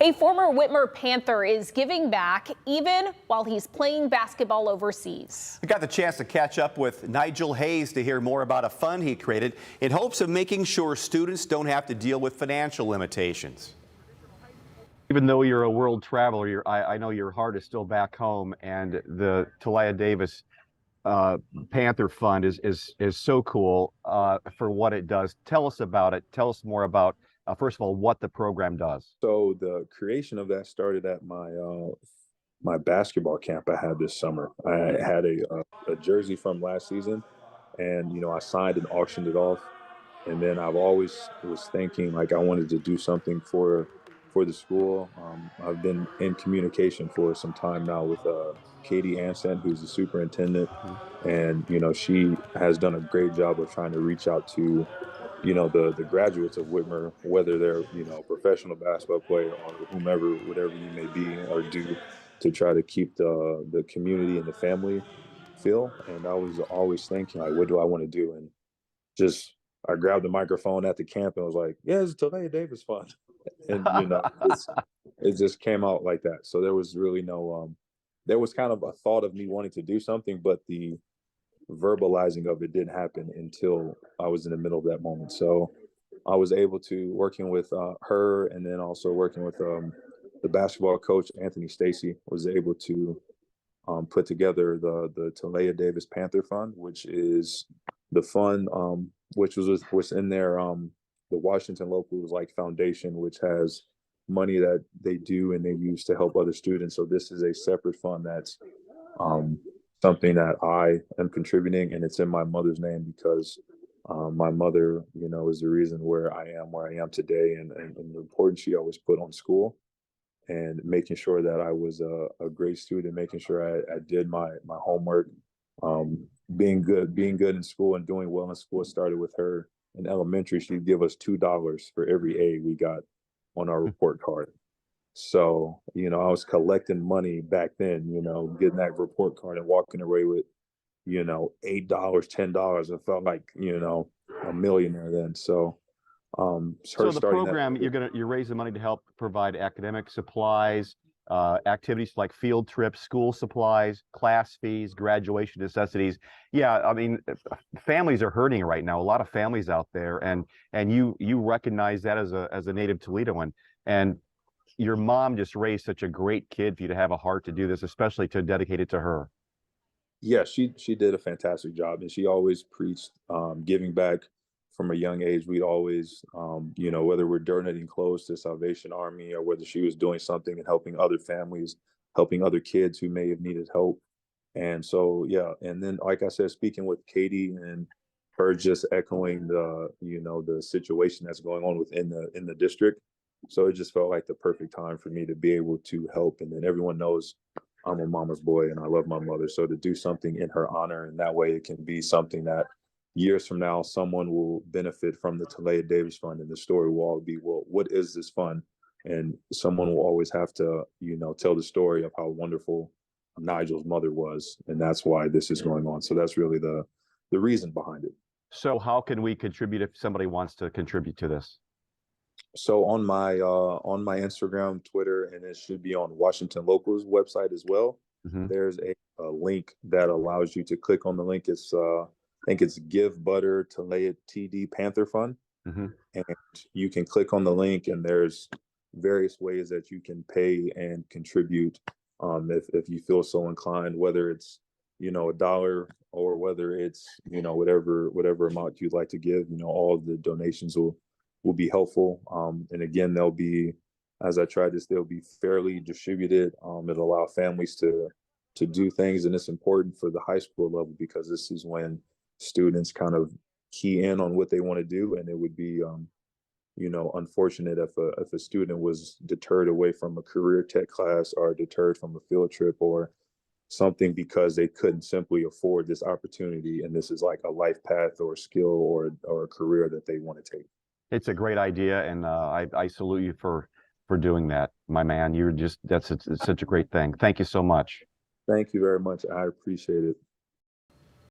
A former Whitmer Panther is giving back even while he's playing basketball overseas. I got the chance to catch up with Nigel Hayes to hear more about a fund he created in hopes of making sure students don't have to deal with financial limitations. Even though you're a world traveler, I know your heart is still back home, and the Talaya Davis Panther Fund is so cool for what it does. Tell us about it. Tell us more about, first of all, what the program does. So the creation of that started at my basketball camp I had this summer. I had a jersey from last season, and I signed and auctioned it off. And then I've always was thinking like I wanted to do something for the school. I've been in communication for some time now with Katie Anson, who's the superintendent, and she has done a great job of trying to reach out to the graduates of Whitmer, whether they're professional basketball player or whomever, whatever you may be or do, to try to keep the community and the family feel. And I was always thinking like, what do I want to do? And just I grabbed the microphone at the camp and was like, yeah, it's Talaya Davis Fund. And it just came out like that. So there was really no there was kind of a thought of me wanting to do something, but the verbalizing of it didn't happen until I was in the middle of that moment. So I was able to, working with her, and then also working with the basketball coach Anthony Stacy, was able to put together the Talaya Davis Panther Fund, which is the fund which was in there. The Washington Locals Foundation, which has money that they do and they use to help other students. So this is a separate fund that's something that I am contributing, and it's in my mother's name because my mother, is the reason where I am today, and the importance she always put on school and making sure that I was a great student, making sure I did my homework, being good in school and doing well in school. It started with her in elementary. She'd give us $2 for every A we got on our report card. So, I was collecting money back then, getting that report card and walking away with, $8, $10. I felt like, a millionaire then. So, so the program, you're raising money to help provide academic supplies, activities like field trips, school supplies, class fees, graduation necessities. Yeah, I mean, families are hurting right now. A lot of families out there, and you recognize that as a native Toledoan, and your mom just raised such a great kid for you to have a heart to do this, especially to dedicate it to her. Yeah, she did a fantastic job, and she always preached giving back from a young age. We'd always, whether we're donating clothes to Salvation Army or whether she was doing something and helping other families, helping other kids who may have needed help. And so, yeah, and then like I said, speaking with Katie and her, just echoing the situation that's going on within the district. So it just felt like the perfect time for me to be able to help. And then everyone knows I'm a mama's boy and I love my mother. So to do something in her honor, and that way it can be something that years from now, someone will benefit from the Talaya Davis Fund, and the story will all be, well, what is this fund? And someone will always have to, tell the story of how wonderful Nigel's mother was. And that's why this is going on. So that's really the reason behind it. So how can we contribute if somebody wants to contribute to this? So on my Instagram, Twitter, and it should be on Washington Locals website as well. Mm-hmm. There's a link that allows you to click on the link. It's I think it's Give Butter Talaya TD Panther Fund. Mm-hmm. And you can click on the link, and there's various ways that you can pay and contribute if you feel so inclined, whether it's $1 or whether it's whatever amount you'd like to give. All of the donations will be helpful. And again, they'll be, as I tried this, they'll be fairly distributed. It'll allow families to do things, and it's important for the high school level because this is when students kind of key in on what they want to do. And it would be, unfortunate if a student was deterred away from a career tech class or deterred from a field trip or something because they couldn't simply afford this opportunity. And this is like a life path or a skill or a career that they want to take. It's a great idea, and I salute you for doing that, my man. It's such a great thing. Thank you so much. Thank you very much. I appreciate it.